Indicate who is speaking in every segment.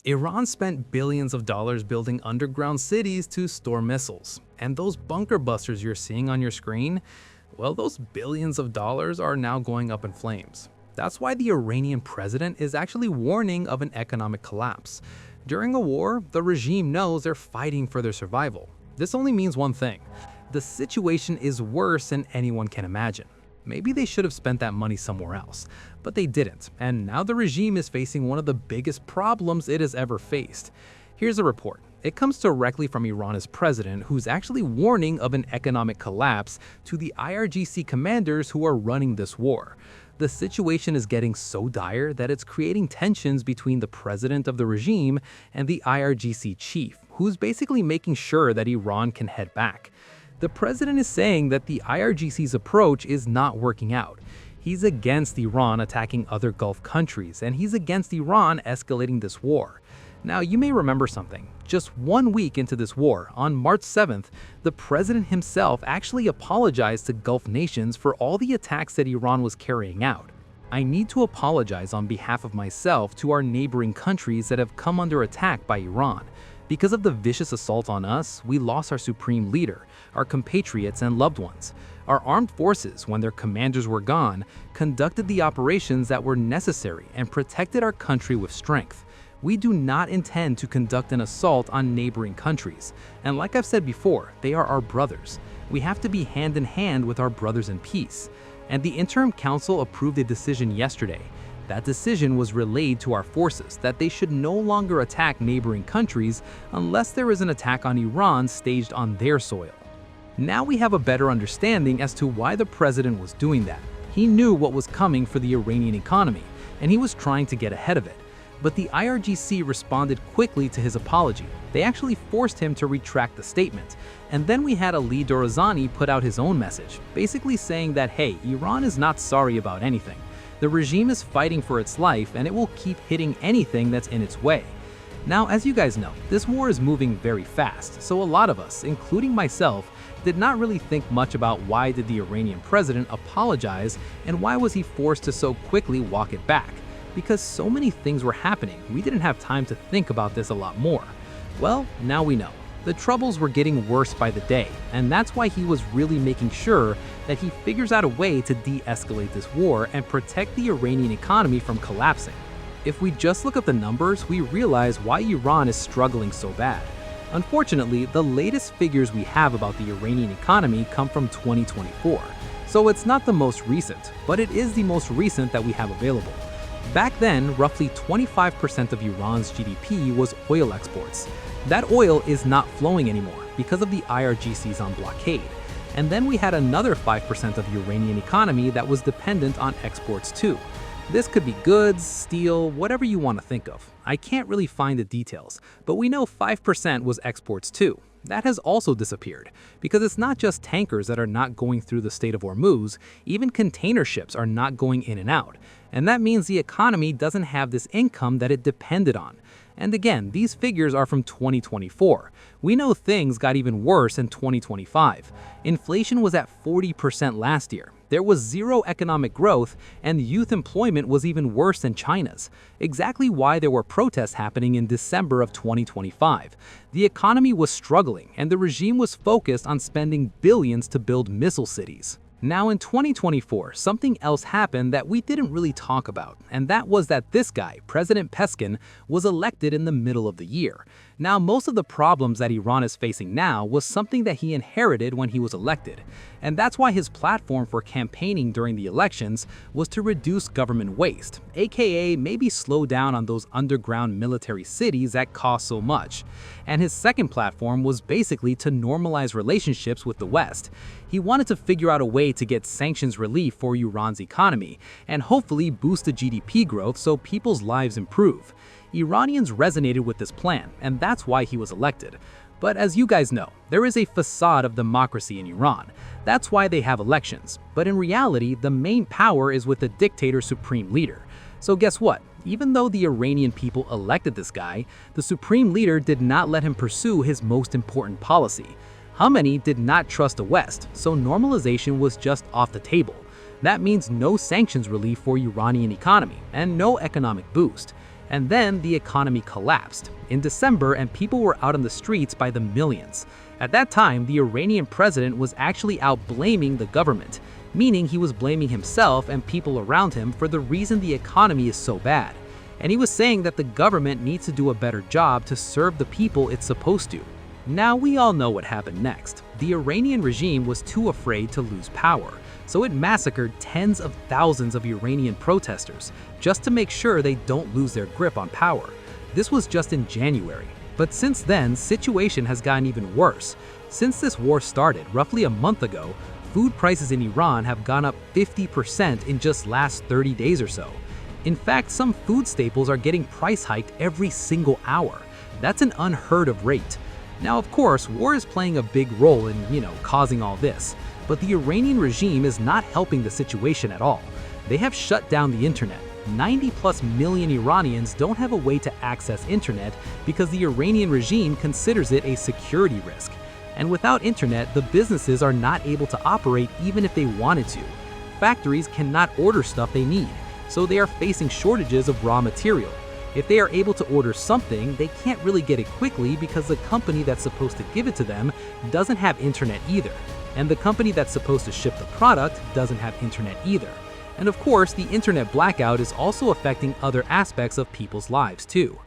Speaker 1: Iran spent billions of dollars building underground cities to store missiles. And those bunker busters you're seeing on your screen, well, those billions of dollars are now going up in flames. That's why the Iranian president is actually warning of an economic collapse. During a war, the regime knows they're fighting for their survival. This only means one thing: the situation is worse than anyone can imagine. Maybe they should have spent that money somewhere else, but they didn't, and now the regime is facing one of the biggest problems it has ever faced. Here's a report. It comes directly from Iran's president, who's actually warning of an economic collapse to the IRGC commanders who are running this war. The situation is getting so dire that it's creating tensions between the president of the regime and the IRGC chief, who's basically making sure that Iran can head back. The president is saying that the IRGC's approach is not working out. He's against Iran attacking other Gulf countries, and he's against Iran escalating this war. Now, you may remember something. Just 1 week into this war, on March 7th, the president himself actually apologized to Gulf nations for all the attacks that Iran was carrying out. "I need to apologize on behalf of myself to our neighboring countries that have come under attack by Iran. Because of the vicious assault on us, we lost our supreme leader, our compatriots and loved ones. Our armed forces, when their commanders were gone, conducted the operations that were necessary and protected our country with strength. We do not intend to conduct an assault on neighboring countries. And like I've said before, they are our brothers. We have to be hand in hand with our brothers in peace." And the Interim Council approved a decision yesterday. That decision was relayed to our forces that they should no longer attack neighboring countries unless there is an attack on Iran staged on their soil. Now we have a better understanding as to why the president was doing that. He knew what was coming for the Iranian economy, and he was trying to get ahead of it. But the IRGC responded quickly to his apology. They actually forced him to retract the statement. And then we had Ali Dorazani put out his own message, basically saying that, hey, Iran is not sorry about anything. The regime is fighting for its life, and it will keep hitting anything that's in its way. Now, as you guys know, this war is moving very fast, so a lot of us, including myself, did not really think much about why did the Iranian president apologize and why was he forced to so quickly walk it back. Because so many things were happening, we didn't have time to think about this a lot more. Well, now we know. The troubles were getting worse by the day, and that's why he was really making sure that he figures out a way to de-escalate this war and protect the Iranian economy from collapsing. If we just look at the numbers, we realize why Iran is struggling so bad. Unfortunately, the latest figures we have about the Iranian economy come from 2024, so it's not the most recent, but it is the most recent that we have available. Back then, roughly 25% of Iran's GDP was oil exports. That oil is not flowing anymore because of the IRGC's on blockade. And then we had another 5% of Iranian economy that was dependent on exports too. This could be goods, steel, whatever you want to think of. I can't really find the details, but we know 5% was exports too. That has also disappeared, because it's not just tankers that are not going through the Strait of Hormuz, even container ships are not going in and out. And that means the economy doesn't have this income that it depended on. And again, these figures are from 2024. We know things got even worse in 2025. Inflation was at 40% last year. There was zero economic growth, and youth employment was even worse than China's. Exactly why there were protests happening in December of 2025. The economy was struggling, and the regime was focused on spending billions to build missile cities. Now in 2024, something else happened that we didn't really talk about, and that was that this guy, President Peskin, was elected in the middle of the year. Now, most of the problems that Iran is facing now was something that he inherited when he was elected, and that's why his platform for campaigning during the elections was to reduce government waste, aka maybe slow down on those underground military cities that cost so much. And his second platform was basically to normalize relationships with the West. He wanted to figure out a way to get sanctions relief for Iran's economy, and hopefully boost the GDP growth so people's lives improve. Iranians resonated with this plan, and that's why he was elected. But as you guys know, there is a facade of democracy in Iran. That's why they have elections. But in reality, the main power is with the dictator's supreme leader. So guess what? Even though the Iranian people elected this guy, the supreme leader did not let him pursue his most important policy. Khamenei did not trust the West, so normalization was just off the table. That means no sanctions relief for Iranian economy and no economic boost. And then the economy collapsed in December, and people were out on the streets by the millions. At that time, the Iranian president was actually out blaming the government, meaning he was blaming himself and people around him for the reason the economy is so bad. And he was saying that the government needs to do a better job to serve the people it's supposed to. Now we all know what happened next. The Iranian regime was too afraid to lose power, so it massacred tens of thousands of Iranian protesters just to make sure they don't lose their grip on power. This was just in January. But since then, situation has gotten even worse. Since this war started roughly a month ago, food prices in Iran have gone up 50% in just last 30 days or so. In fact, some food staples are getting price hiked every single hour. That's an unheard of rate. Now, of course, war is playing a big role in, causing all this. But the Iranian regime is not helping the situation at all. They have shut down the internet. 90+ million Iranians don't have a way to access internet because the Iranian regime considers it a security risk. And without internet, the businesses are not able to operate even if they wanted to. Factories cannot order stuff they need, so they are facing shortages of raw material. If they are able to order something, they can't really get it quickly because the company that's supposed to give it to them doesn't have internet either. And the company that's supposed to ship the product doesn't have internet either. And of course, the internet blackout is also affecting other aspects of people's lives too.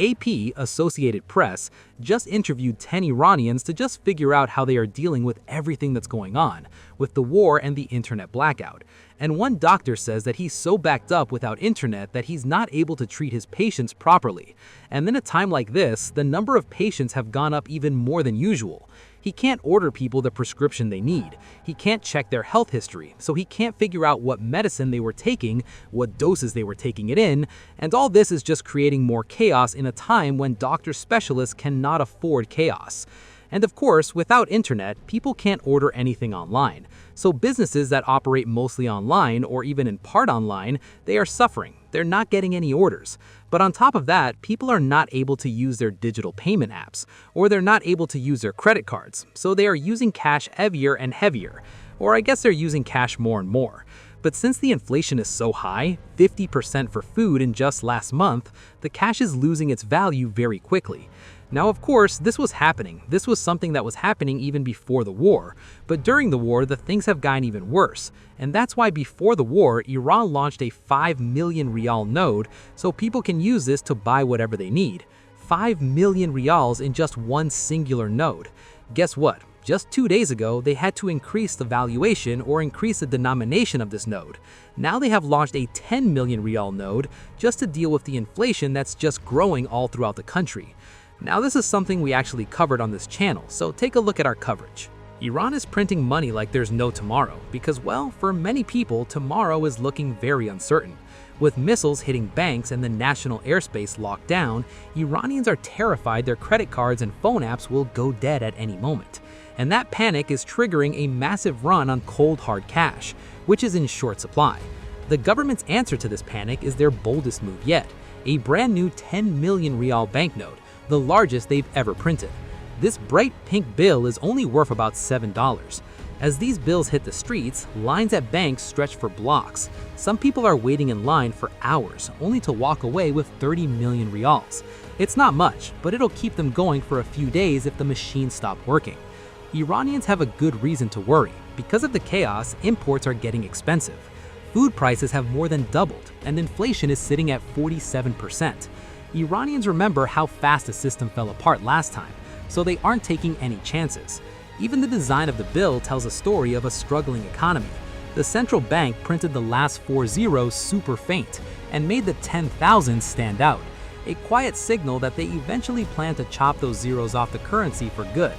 Speaker 1: AP, Associated Press, just interviewed 10 Iranians to just figure out how they are dealing with everything that's going on, with the war and the internet blackout. And one doctor says that he's so backed up without internet that he's not able to treat his patients properly. And then at a time like this, the number of patients have gone up even more than usual. He can't order people the prescription they need. He can't check their health history, so he can't figure out what medicine they were taking, what doses they were taking it in, and all this is just creating more chaos in a time when doctor specialists cannot afford chaos. And of course, without internet, people can't order anything online. So businesses that operate mostly online or even in part online, they are suffering. They're not getting any orders. But on top of that, people are not able to use their digital payment apps, or they're not able to use their credit cards. So they are using cash heavier and heavier. Or I guess they're using cash more and more. But since the inflation is so high, 50% for food in just last month, the cash is losing its value very quickly. Now, of course, this was happening. This was something that was happening even before the war. But during the war, the things have gotten even worse. And that's why before the war, Iran launched a 5 million rial node so people can use this to buy whatever they need. 5 million rials in just one singular node. Guess what? Just 2 days ago, they had to increase the valuation or increase the denomination of this node. Now they have launched a 10 million rial node just to deal with the inflation that's just growing all throughout the country. Now this is something we actually covered on this channel, so take a look at our coverage. Iran is printing money like there's no tomorrow because, well, for many people, tomorrow is looking very uncertain. With missiles hitting banks and the national airspace locked down, Iranians are terrified their credit cards and phone apps will go dead at any moment. And that panic is triggering a massive run on cold hard cash, which is in short supply. The government's answer to this panic is their boldest move yet, a brand new 10 million rial banknote, the largest they've ever printed. This bright pink bill is only worth about $7. As these bills hit the streets, lines at banks stretch for blocks. Some people are waiting in line for hours, only to walk away with 30 million rials. It's not much, but it'll keep them going for a few days if the machines stop working. Iranians have a good reason to worry. Because of the chaos, imports are getting expensive. Food prices have more than doubled, and inflation is sitting at 47%. Iranians remember how fast the system fell apart last time, so they aren't taking any chances. Even the design of the bill tells a story of a struggling economy. The central bank printed the last 4 zeros super faint and made the 10,000 stand out, a quiet signal that they eventually plan to chop those zeros off the currency for good.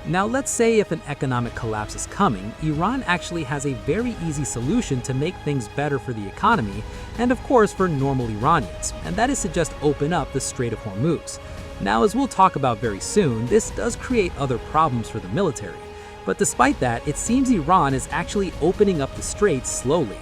Speaker 1: Now let's say if an economic collapse is coming, Iran actually has a very easy solution to make things better for the economy and of course for normal Iranians, and that is to just open up the Strait of Hormuz. Now, as we'll talk about very soon, this does create other problems for the military. But despite that, it seems Iran is actually opening up the strait slowly.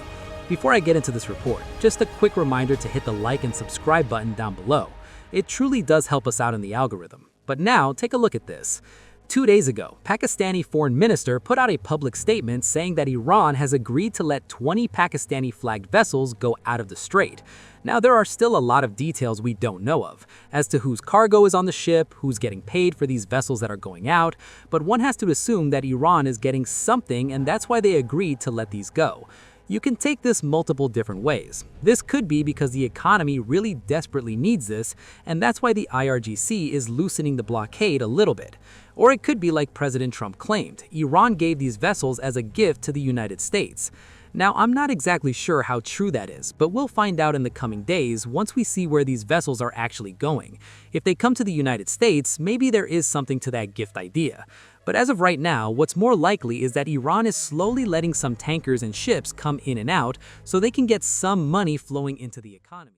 Speaker 1: Before I get into this report, just a quick reminder to hit the like and subscribe button down below. It truly does help us out in the algorithm. But now, take a look at this. 2 days ago, Pakistani foreign minister put out a public statement saying that Iran has agreed to let 20 Pakistani-flagged vessels go out of the strait.
Speaker 2: Now, there are still a lot of details we don't know of, as to whose cargo is on the ship, who's getting paid for these vessels that are going out, but one has to assume that Iran is getting something, and that's why they agreed to let these go. You can take this multiple different ways. This could be because the economy really desperately needs this, and that's why the IRGC is loosening the blockade a little bit. Or it could be like President Trump claimed, Iran gave these vessels as a gift to the United States. Now, I'm not exactly sure how true that is, but we'll find out in the coming days once we see where these vessels are actually going. If they come to the United States, maybe there is something to that gift idea. But as of right now, what's more likely is that Iran is slowly letting some tankers and ships come in and out so they can get some money flowing into the economy.